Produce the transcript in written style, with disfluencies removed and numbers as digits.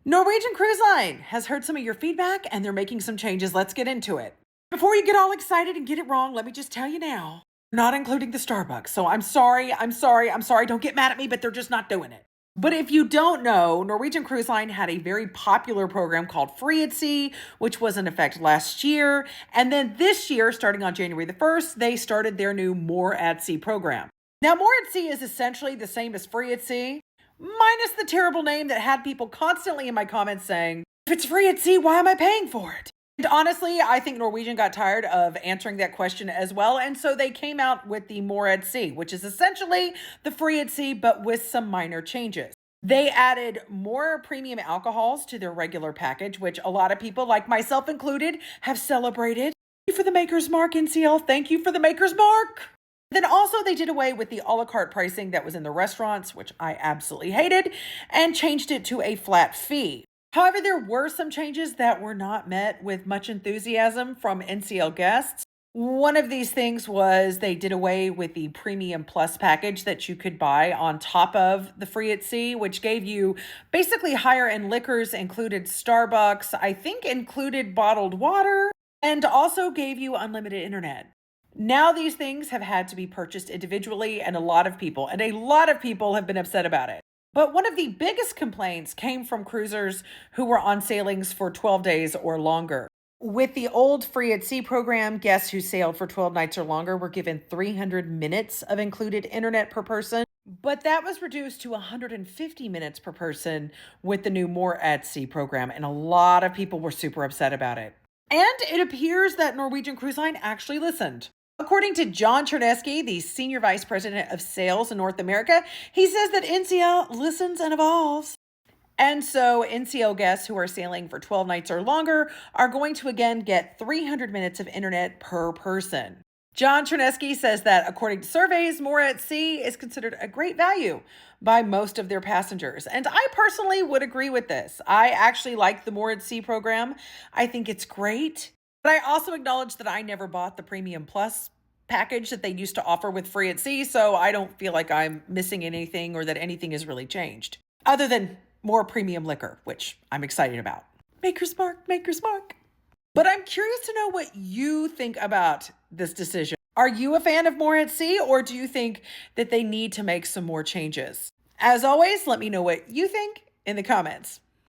Norwegian Cruise Line has heard some of your feedback and they're making some changes. Let's get into it. Before you get all excited and get it wrong, let me just tell you now, not including the Starbucks. So I'm sorry. Don't get mad at me, but they're just not doing it. But if you don't know, Norwegian Cruise Line had a very popular program called Free at Sea, which was in effect last year. And then this year, starting on January the 1st, they started their new More at Sea program. Now, More at Sea is essentially the same as Free at Sea, minus the terrible name that had people constantly in my comments saying, if it's free at sea, why am I paying for it? And honestly, I think Norwegian got tired of answering that question as well. And so they came out with the More at Sea, which is essentially the free at sea, but with some minor changes. They added more premium alcohols to their regular package, which a lot of people, like myself included, have celebrated. Thank you for the Maker's Mark, NCL. Thank you for the Maker's Mark. Then also they did away with the a la carte pricing that was in the restaurants, which I absolutely hated, and changed it to a flat fee. However, there were some changes that were not met with much enthusiasm from NCL guests. One of these things was they did away with the Premium Plus package that you could buy on top of the Free at Sea, which gave you basically higher end liquors, included Starbucks, I think included bottled water, and also gave you unlimited internet. Now these things have had to be purchased individually, and a lot of people have been upset about it. But one of the biggest complaints came from cruisers who were on sailings for 12 days or longer. With the old Free at Sea program, guests who sailed for 12 nights or longer were given 300 minutes of included internet per person, but that was reduced to 150 minutes per person with the new More at Sea program, and a lot of people were super upset about it. And it appears that Norwegian Cruise Line actually listened. According to John Chernesky, the Senior Vice President of Sales in North America, he says that NCL listens and evolves. And so NCL guests who are sailing for 12 nights or longer are going to again get 300 minutes of internet per person. John Chernesky says that according to surveys, More at Sea is considered a great value by most of their passengers. And I personally would agree with this. I actually like the More at Sea program. I think it's great. But I also acknowledge that I never bought the Premium Plus package that they used to offer with Free at Sea, so I don't feel like I'm missing anything or that anything has really changed, other than more premium liquor, which I'm excited about. Maker's Mark, Maker's Mark. But I'm curious to know what you think about this decision. Are you a fan of More at Sea, or do you think that they need to make some more changes? As always, let me know what you think in the comments.